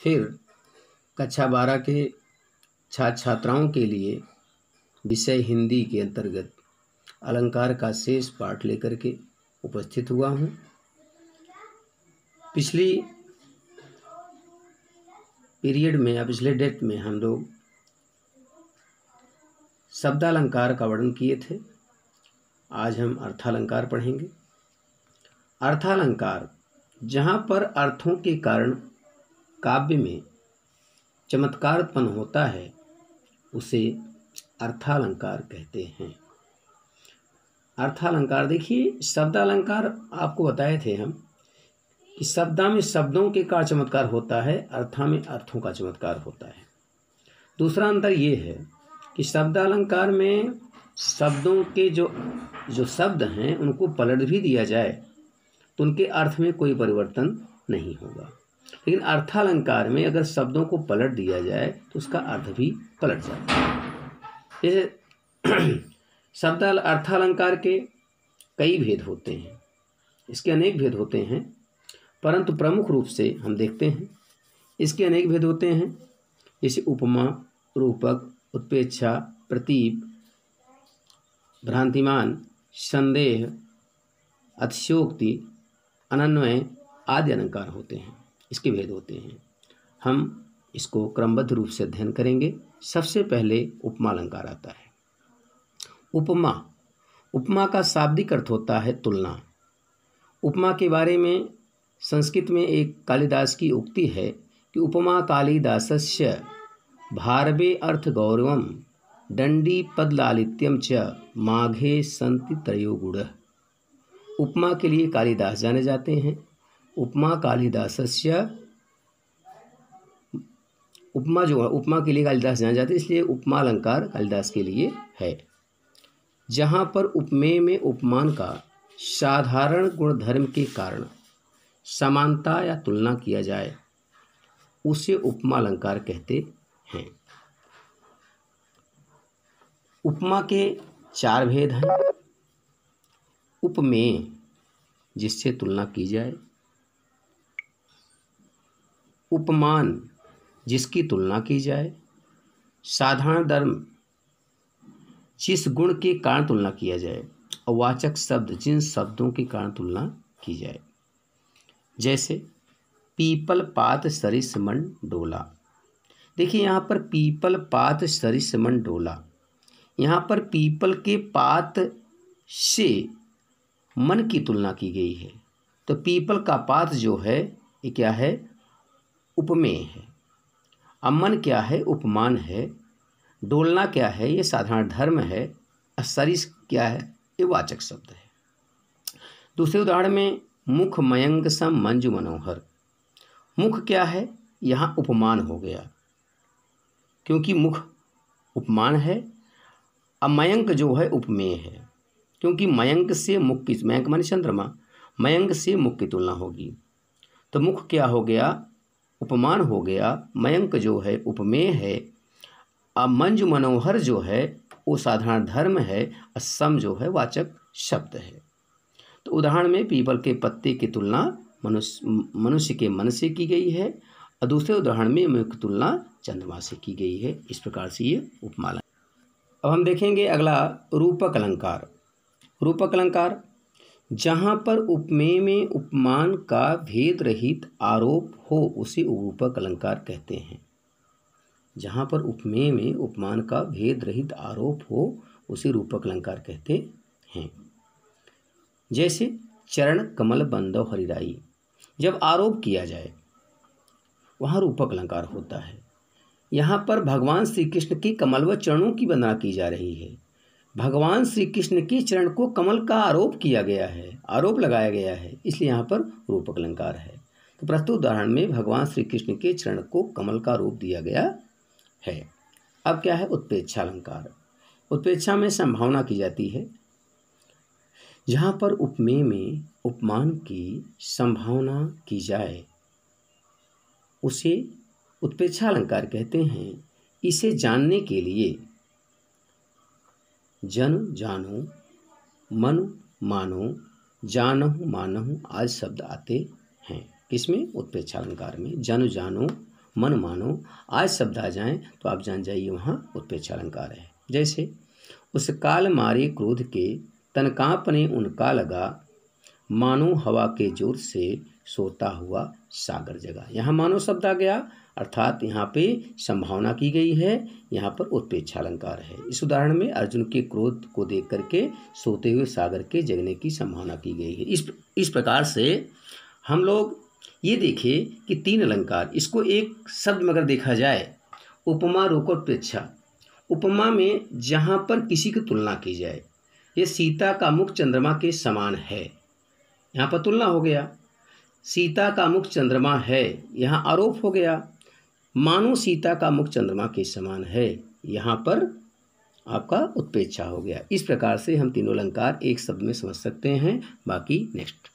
फिर कक्षा 12 के छात्र छात्राओं के लिए विषय हिंदी के अंतर्गत अलंकार का शेष पाठ लेकर के उपस्थित हुआ हूँ। पिछली पीरियड में या पिछले डेट में हम लोग शब्दालंकार का वर्णन किए थे। आज हम अर्थालंकार पढ़ेंगे। अर्थालंकार जहाँ पर अर्थों के कारण काव्य में चमत्कार उत्पन्न होता है उसे अर्थालंकार कहते हैं। अर्थालंकार देखिए, शब्दालंकार आपको बताए थे हम कि शब्दा में शब्दों के का चमत्कार होता है, अर्था में अर्थों का चमत्कार होता है। दूसरा अंतर ये है कि शब्दालंकार में शब्दों के जो शब्द हैं उनको पलट भी दिया जाए तो उनके अर्थ में कोई परिवर्तन नहीं होगा, लेकिन अर्थालंकार में अगर शब्दों को पलट दिया जाए तो उसका अर्थ भी पलट जाता है। जैसे शब्द अर्थालंकार के कई भेद होते हैं, इसके अनेक भेद होते हैं, परंतु प्रमुख रूप से हम देखते हैं इसके अनेक भेद होते हैं। जैसे उपमा, रूपक, उत्प्रेक्षा, प्रतीप, भ्रांतिमान, संदेह, अतिशयोक्ति, अनन्वय आदि अलंकार होते हैं। इसके भेद होते हैं। हम इसको क्रमबद्ध रूप से अध्ययन करेंगे। सबसे पहले उपमा अलंकार आता है। उपमा का शाब्दिक अर्थ होता है तुलना। उपमा के बारे में संस्कृत में एक कालिदास की उक्ति है कि उपमा कालिदासस्य भारवे अर्थ गौरवम दंडी पदलालित्यम च माघे संति त्रयो गुण। उपमा के लिए कालिदास जाने जाते हैं। उपमा कालिदासस्य, उपमा जो है उपमा के लिए कालिदास जाने जाते हैं, इसलिए उपमा अलंकार कालिदास के लिए है। जहाँ पर उपमेय में उपमान का साधारण गुणधर्म के कारण समानता या तुलना किया जाए उसे उपमा अलंकार कहते हैं। उपमा के 4 भेद हैं। उपमेय जिससे तुलना की जाए, उपमान जिसकी तुलना की जाए, साधारण धर्म जिस गुण के कारण तुलना किया जाए, और वाचक शब्द जिन शब्दों के कारण तुलना की जाए। जैसे पीपल पात सरिस मन डोला। देखिए यहाँ पर पीपल पात सरिस मन डोला, यहाँ पर पीपल के पात से मन की तुलना की गई है। तो पीपल का पात जो है ये क्या है? उपमेय है। अब मन क्या है? उपमान है। डोलना क्या है? ये साधारण धर्म है। सरिस क्या है? ये वाचक शब्द है। दूसरे उदाहरण में मुख मयंक सम मंजु मनोहर। मुख क्या है? यहाँ उपमान हो गया, क्योंकि मुख उपमान है। अब मयंक जो है उपमेय है, क्योंकि मयंक से मुख की, मयंक माने चंद्रमा, मयंक से मुख की तुलना होगी। तो मुख क्या हो गया? उपमान हो गया। मयंक जो है उपमेय है। अब मंजु मनोहर जो है वो साधारण धर्म है। सम जो है वाचक शब्द है। तो उदाहरण में पीपल के पत्ते की तुलना मनुष्य के मन से की गई है, और दूसरे उदाहरण में मुख की तुलना चंद्रमा से की गई है। इस प्रकार से ये उपमा। अब हम देखेंगे अगला रूपक अलंकार। रूपक अलंकार जहाँ पर उपमेय में उपमान का भेद रहित आरोप हो उसे रूपक अलंकार कहते हैं। जहाँ पर उपमेय में उपमान का भेद रहित आरोप हो उसे रूपक अलंकार कहते हैं। जैसे चरण कमल बंदो हरिराई, जब आरोप किया जाए वहाँ रूपक अलंकार होता है। यहाँ पर भगवान श्री कृष्ण के कमल व चरणों की वंदना की जा रही है। भगवान श्री कृष्ण के चरण को कमल का आरोप किया गया है, आरोप लगाया गया है, इसलिए यहाँ पर रूपक अलंकार है। तो प्रस्तुत उदाहरण में भगवान श्री कृष्ण के चरण को कमल का रूप दिया गया है। अब क्या है? उत्प्रेक्षा अलंकार। उत्प्रेक्षा में संभावना की जाती है। जहाँ पर उपमेय में उपमान की संभावना की जाए उसे उत्प्रेक्षा अलंकार कहते हैं। इसे जानने के लिए जन जानो, मन मानो, जानहु मानहु आदि शब्द आते हैं। किसमें? उत्प्रेक्षा अलंकार में। जन जानो, मन मानो। आज शब्द आ जाएं तो आप जान जाइए वहाँ उत्प्रेक्षा अलंकार है। जैसे उस काल मारे क्रोध के तन कांपने उनका लगा, मानो हवा के जोर से सोता हुआ सागर जगा। यहाँ मानो शब्द आ गया, अर्थात यहाँ पे संभावना की गई है, यहाँ पर उत्प्रेक्षा अलंकार है। इस उदाहरण में अर्जुन के क्रोध को देख करके सोते हुए सागर के जगने की संभावना की गई है। इस प्रकार से हम लोग ये देखें कि 3 अलंकार, इसको एक शब्द में अगर देखा जाए, उपमा रोक और उत्प्रेक्षा। उपमा में जहाँ पर किसी की तुलना की जाए, ये सीता का मुख चंद्रमा के समान है, यहाँ पर तुलना हो गया। सीता का मुख चंद्रमा है, यहाँ आरोप हो गया। मानो सीता का मुख चंद्रमा के समान है, यहाँ पर आपका उत्प्रेक्षा हो गया। इस प्रकार से हम तीनों अलंकार एक शब्द में समझ सकते हैं। बाकी नेक्स्ट।